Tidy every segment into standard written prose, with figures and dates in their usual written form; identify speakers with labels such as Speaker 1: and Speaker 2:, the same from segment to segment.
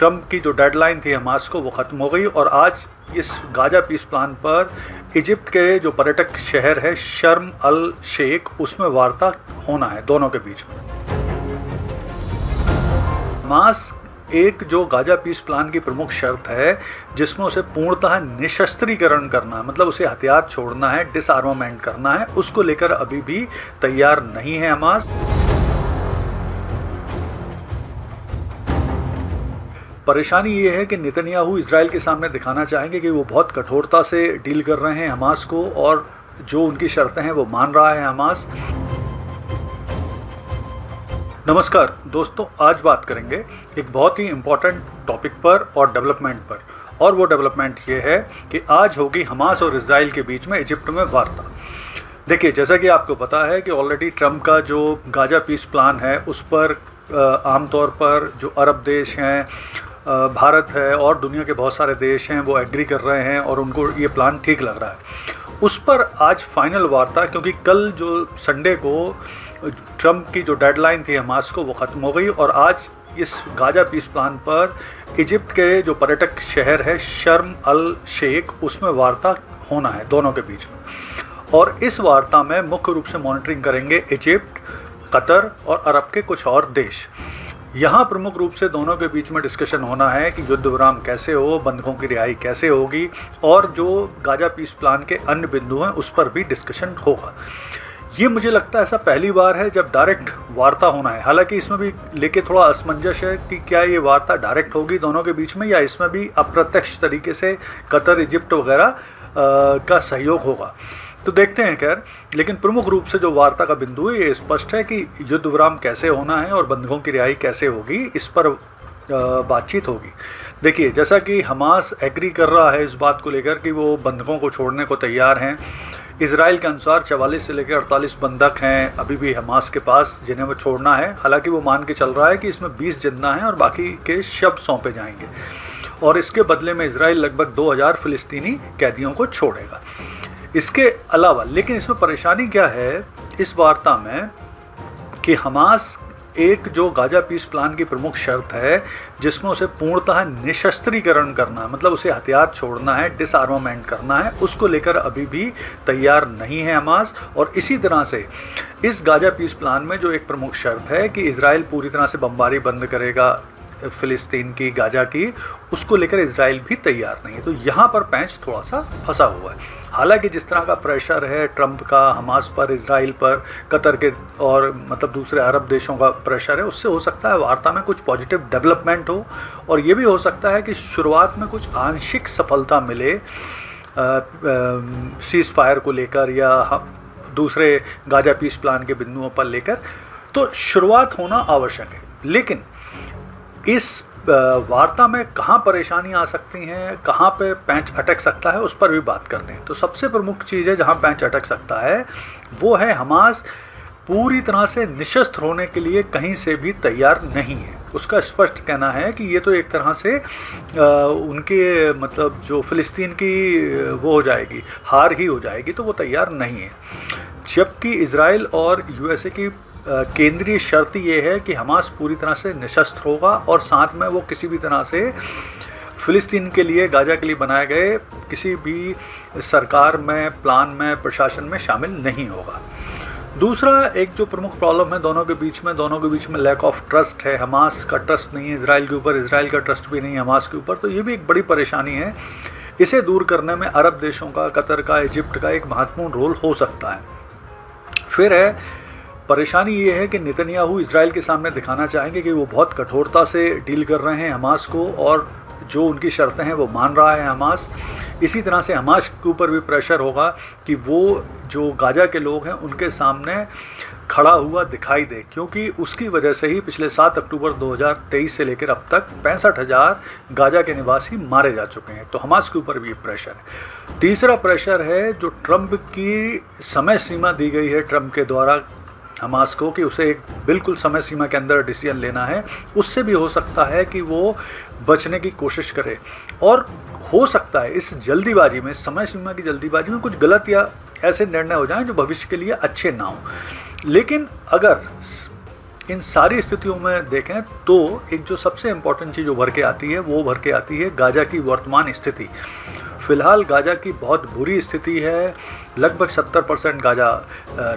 Speaker 1: Trump की जो deadline थी हमास को वो ख़त्म हो गई और आज इस गाजा पीस प्लान पर इजिप्ट के जो पर्यटक शहर है शर्म अल शेख उसमें वार्ता होना है दोनों के बीच में। हमास एक जो गाजा पीस प्लान की प्रमुख शर्त है जिसमें उसे पूर्णतः निशस्त्रीकरण करना है, मतलब उसे हथियार छोड़ना है, डिसआर्मामेंट करना है, उसको लेकर अभी भी तैयार नहीं है हमास। परेशानी ये है कि नेतन्याहू इजराइल के सामने दिखाना चाहेंगे कि वो बहुत कठोरता से डील कर रहे हैं हमास को और जो उनकी शर्तें हैं वो मान रहा है हमास। नमस्कार दोस्तों, आज बात करेंगे एक बहुत ही इम्पॉर्टेंट टॉपिक पर और डेवलपमेंट पर, और वो डेवलपमेंट ये है कि आज होगी हमास और इजराइल के बीच में इजिप्ट में वार्ता। देखिए, जैसा कि आपको पता है कि ऑलरेडी ट्रम्प का जो गाजा पीस प्लान है उस पर आमतौर पर जो अरब देश हैं, भारत है और दुनिया के बहुत सारे देश हैं वो एग्री कर रहे हैं और उनको ये प्लान ठीक लग रहा है। उस पर आज फाइनल वार्ता, क्योंकि कल जो संडे को ट्रम्प की जो डेडलाइन थी हमास को वो ख़त्म हो गई और आज इस गाजा पीस प्लान पर इजिप्ट के जो पर्यटक शहर है शर्म अल शेख उसमें वार्ता होना है दोनों के बीच में। और इस वार्ता में मुख्य रूप से मॉनिटरिंग करेंगे इजिप्ट, कतर और अरब के कुछ और देश। यहाँ प्रमुख रूप से दोनों के बीच में डिस्कशन होना है कि युद्ध विराम कैसे हो, बंधकों की रिहाई कैसे होगी और जो गाजा पीस प्लान के अन्य बिंदु हैं उस पर भी डिस्कशन होगा। ये मुझे लगता है ऐसा पहली बार है जब डायरेक्ट वार्ता होना है। हालांकि इसमें भी लेके थोड़ा असमंजस है कि क्या ये वार्ता डायरेक्ट होगी दोनों के बीच में या इसमें भी अप्रत्यक्ष तरीके से कतर, इजिप्ट वगैरह का सहयोग होगा, तो देखते हैं। खैर, लेकिन प्रमुख रूप से जो वार्ता का बिंदु है ये स्पष्ट है कि युद्ध विराम कैसे होना है और बंधकों की रिहाई कैसे होगी, इस पर बातचीत होगी। देखिए, जैसा कि हमास एग्री कर रहा है इस बात को लेकर कि वो बंधकों को छोड़ने को तैयार हैं। इजराइल के अनुसार 44 से लेकर 48 बंधक हैं अभी भी हमास के पास जिन्हें वो छोड़ना है। हालांकि वो मान के चल रहा है कि इसमें 20 जिंदा हैं और बाकी के शव सौंपे जाएंगे और इसके बदले में इजराइल लगभग 2000 फिलिस्तीनी कैदियों को छोड़ेगा। इसके अलावा लेकिन इसमें परेशानी क्या है इस वार्ता में कि हमास एक जो गाजा पीस प्लान की प्रमुख शर्त है जिसमें उसे पूर्णतः निशस्त्रीकरण करना, मतलब उसे हथियार छोड़ना है, डिसआर्मामेंट करना है, उसको लेकर अभी भी तैयार नहीं है हमास। और इसी तरह से इस गाजा पीस प्लान में जो एक प्रमुख शर्त है कि इजराइल पूरी तरह से बमबारी बंद करेगा फ़िलिस्तीन की, गाजा की, उसको लेकर इजराइल भी तैयार नहीं है। तो यहाँ पर पैंच थोड़ा सा फंसा हुआ है। हालांकि जिस तरह का प्रेशर है ट्रम्प का हमास पर, इजराइल पर, कतर के और मतलब दूसरे अरब देशों का प्रेशर है, उससे हो सकता है वार्ता में कुछ पॉजिटिव डेवलपमेंट हो और ये भी हो सकता है कि शुरुआत में कुछ आंशिक सफलता मिले सीज़ फायर को लेकर या दूसरे गाजा पीस प्लान के बिंदुओं पर लेकर। तो शुरुआत होना आवश्यक है, लेकिन इस वार्ता में कहाँ परेशानियाँ आ सकती हैं, कहाँ पे पैंच अटक सकता है, उस पर भी बात करते हैं। तो सबसे प्रमुख चीज़ है जहाँ पैंच अटक सकता है वो है हमास पूरी तरह से निशस्त्र होने के लिए कहीं से भी तैयार नहीं है। उसका स्पष्ट कहना है कि ये तो एक तरह से उनके मतलब जो फ़िलिस्तीन की वो हो जाएगी, हार ही हो जाएगी, तो वो तैयार नहीं है। जबकि इजराइल और यूएसए की केंद्रीय शर्त ये है कि हमास पूरी तरह से निशस्त्र होगा और साथ में वो किसी भी तरह से फ़िलिस्तीन के लिए, गाजा के लिए बनाए गए किसी भी सरकार में, प्लान में, प्रशासन में शामिल नहीं होगा। दूसरा एक जो प्रमुख प्रॉब्लम है दोनों के बीच में लैक ऑफ ट्रस्ट है। हमास का ट्रस्ट नहीं है इजराइल के ऊपर, इजराइल का ट्रस्ट भी नहीं है हमास के ऊपर। तो ये भी एक बड़ी परेशानी है। इसे दूर करने में अरब देशों का, कतर का, इजिप्ट का एक महत्वपूर्ण रोल हो सकता है। फिर है परेशानी ये है कि नेतन्याहू इजराइल के सामने दिखाना चाहेंगे कि वो बहुत कठोरता से डील कर रहे हैं हमास को और जो उनकी शर्तें हैं वो मान रहा है हमास। इसी तरह से हमास के ऊपर भी प्रेशर होगा कि वो जो गाजा के लोग हैं उनके सामने खड़ा हुआ दिखाई दे, क्योंकि उसकी वजह से ही पिछले 7 अक्टूबर 2023 से लेकर अब तक 65,000 गाजा के निवासी मारे जा चुके हैं। तो हमास के ऊपर भी प्रेशर है। तीसरा प्रेशर है जो ट्रम्प की समय सीमा दी गई है ट्रम्प के द्वारा हमास को कि उसे एक बिल्कुल समय सीमा के अंदर डिसीजन लेना है। उससे भी हो सकता है कि वो बचने की कोशिश करे और हो सकता है इस जल्दीबाजी में, समय सीमा की जल्दीबाजी में कुछ गलत या ऐसे निर्णय हो जाएं जो भविष्य के लिए अच्छे ना हो। लेकिन अगर इन सारी स्थितियों में देखें तो एक जो सबसे इम्पॉर्टेंट चीज़ उभर के आती है वो उभर के आती है गाजा की वर्तमान स्थिति। फ़िलहाल गाजा की बहुत बुरी स्थिति है, लगभग 70% गाजा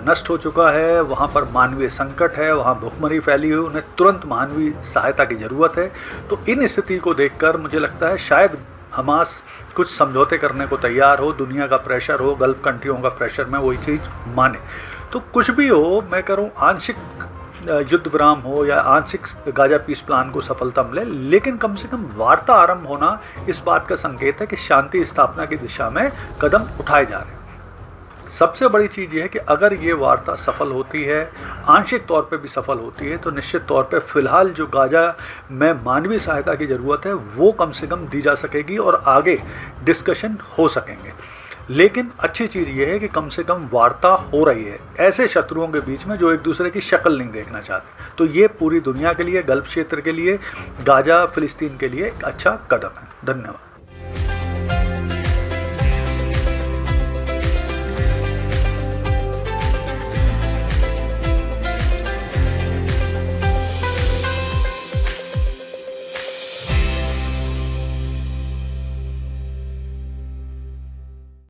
Speaker 1: नष्ट हो चुका है, वहाँ पर मानवीय संकट है, वहाँ भुखमरी फैली हुई, उन्हें तुरंत मानवीय सहायता की ज़रूरत है। तो इन स्थिति को देखकर मुझे लगता है शायद हमास कुछ समझौते करने को तैयार हो, दुनिया का प्रेशर हो, गल्फ़ कंट्रियों का प्रेशर में वही चीज़ माने। तो कुछ भी हो, मैं कह रहा हूँ आंशिक युद्ध विराम हो या आंशिक गाजा पीस प्लान को सफलता मिले, लेकिन कम से कम वार्ता आरंभ होना इस बात का संकेत है कि शांति स्थापना की दिशा में कदम उठाए जा रहे हैं। सबसे बड़ी चीज़ ये है कि अगर ये वार्ता सफल होती है, आंशिक तौर पे भी सफल होती है, तो निश्चित तौर पे फ़िलहाल जो गाजा में मानवीय सहायता की ज़रूरत है वो कम से कम दी जा सकेगी और आगे डिस्कशन हो सकेंगे। लेकिन अच्छी चीज़ ये है कि कम से कम वार्ता हो रही है ऐसे शत्रुओं के बीच में जो एक दूसरे की शक्ल नहीं देखना चाहते। तो ये पूरी दुनिया के लिए, गल्फ़ क्षेत्र के लिए, गाजा फ़िलिस्तीन के लिए एक अच्छा कदम है। धन्यवाद।